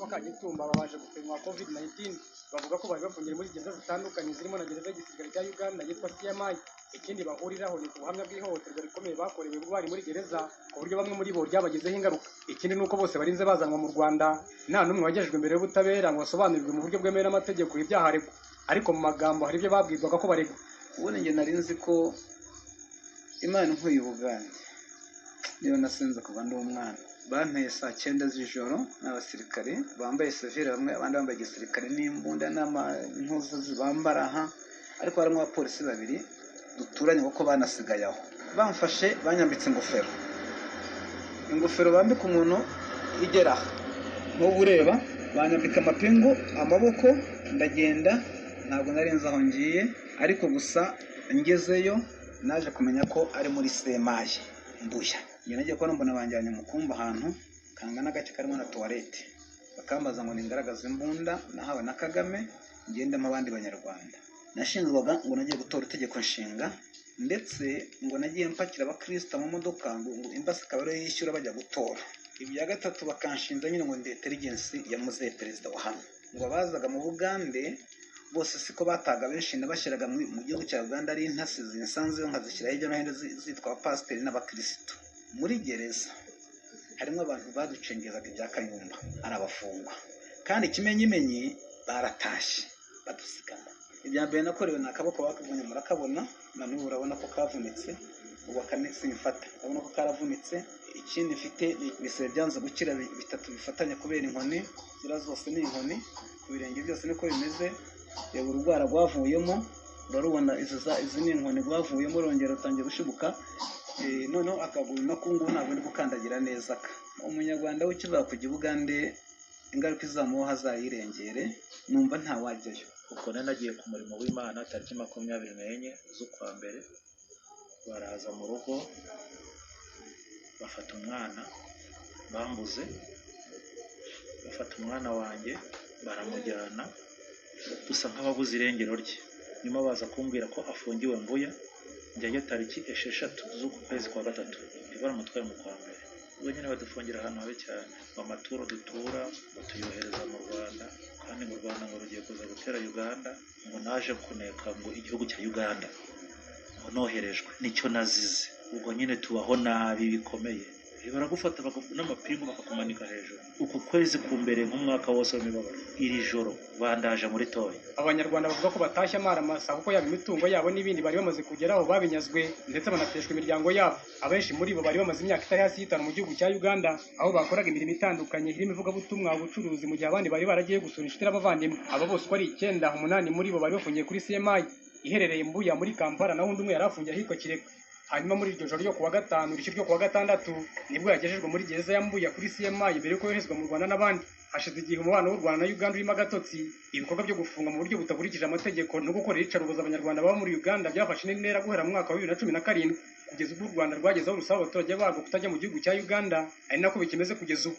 Kagitumba babashe gupimwa COVID-19 bavuga ko bari bafungiye muri gereza zitandukanye zirimo na gereza y'igisirikare cya Uganda yitwa CMI. Ikindi bahuriraho ni ku buhamya bw'ihohoterwa rikomeye bakorewe bari muri gereza ku buryo bamwe muri bo ryabagezeho ingaruka. Ikindi nuko bose barinze bazanwa mu Rwanda nta numwe wagejejwe imbere y'ubutabera ngo basobanurirwe mu buryo bwemewe n'amategeko ibyaha aregwa, ariko mu magambo hari ibyo babwirwaga ko baregwa. Ubundi njye nari nzi ko Imana inkuye Ubugande niyo nasenze kuva ndi umwana. Banteye saa 9 z'ijoro n'abasirikare bambaye civil bamwe abandi bambaye igisirikare n'imbunda n'impuzu zibambara aha, ariko harimo abapolisi babiri duturanye kuko banasigaye aho. Bamfashe banyambitse ingofero bambika umuntu igera nk'ubu ureba, banyambika amapingu amaboko ndagenda, ntabwo nari nzi aho ngiye, ariko gusa ngezeyo naje kumenya ko ari muri semaye Mbuya. Njye nagiye kubona mbona banjyanye mu kumba ahantu kangana gace karimo na toilette, bakambaza ngo ningaragaze imbunda nahawe na Kagame ngendamo abandi banyarwanda. Nashinzwaga ngo nagiye gutora itegeko nshinga, ndetse ngo nagiye mpakira abakristo mu modoka ngo imbasi kabaro yishyura bajya gutora. Ibya gatatu bakanshinza nyine ngo ndi intelligence ya muzehe perezida wa hano, ngo bazaga mu Bugande bose siko bataga benshi nabashiraga mu gihugu cya Uganda ari intasi zinsanze yo nkazishyira hirya no hino zitwa pasiteri n'abakristo. Muri gereza harimo abantu baducengezaga ibya Kayumba ari abafungwa, kandi ikimenyimenyi baratashye badusigana. Ibya mbere nakorewe ni akaboko bakavunye, murakabona na n'ubu urabona ko kavunitse, ubu akanesi mfata urabona ko karavunitse. Ikindi mfite ibisebe byanze gukira bitatu bifatanya kubera inkoni, zira zose ni inkoni ku birenge byose niko bimeze. Yego urwara rwavuyemo urarubona, izi ni inkoni rwavuyemo rongera rutangiye gushibuka. Noneho akaguru no kungu ntabwo ndi gukandagira neza. Umunyarwanda w'ikiva kujya Bugande ingaruka izamuho hazayirengere, numva nta wajyayo. Uko nagiye ku murimo w'Imana tariki 24 z'ukwa mbere, baraza mu rugo bafata umwana bambuze, bafata umwana wanjye baramujyana dusa nk'ababuze irengero rye. Nyuma baza kumbwira ko afungiwe Mbuya, njyayo tariki 6 z'ukwezi kwa gatatu, baramutwaye mu kwa mbere. Ubwo nyine badufungira ahantu habi cyane, amaturo dutura batuyohereza mu Rwanda, kandi mu Rwanda ngo rugiye kuza gutera Uganda, ngo naje kuneka ngo igihugu cya Uganda, ngo noherejwe nicyo nazize. Ubwo nyine tubaho nabi bikomeye, baragufata n'amapingu bakakumanika hejuru. Uku kwezi kumbere nk'umwaka wose w'imibabaro, iri joro bandaje muri toyi. Abanyarwanda bavuga ko batashye amaramasa kuko yaba imitungo yabo n'ibindi bari bamaze kugeraho babinyazwe, ndetse banateshwa imiryango yabo. Abenshi muri bo bari bamaze imyaka itari hasi y'itanu mu gihugu cya Uganda, aho bakoraga imirimo itandukanye irimo ivugabutumwa, ubucuruzi, mu gihe abandi bari baragiye gusura inshuti n'abavandimwe. Aba bose uko ari 9, 8 muri bo bari bafungiye kuri CMI iherereye Mbuya muri Kampala, naho undi umwe yari afungiye ahitwa Kireka. Hanyuma muri iryo joro ryo kuwa gatanu rishyira ryo kuwa gatandatu nibwo yagejejwe muri gereza ya Mbuya kuri CMI mbere yuko yoherezwa mu Rwanda n'abandi. Hashize igihe umubano w'u Rwanda na Uganda urimo agatotsi, ibikorwa byo gufunga mu buryo butakurikije amategeko no gukorera iyicarubozo abanyarwanda baba muri Uganda byafashe intera guhera mu mwaka wa 2017 kugeza ubwo u Rwanda rwagezeho rusaba abaturage barwo kutajya mu gihugu cya Uganda, ari nako bikimeze kugeza ubu.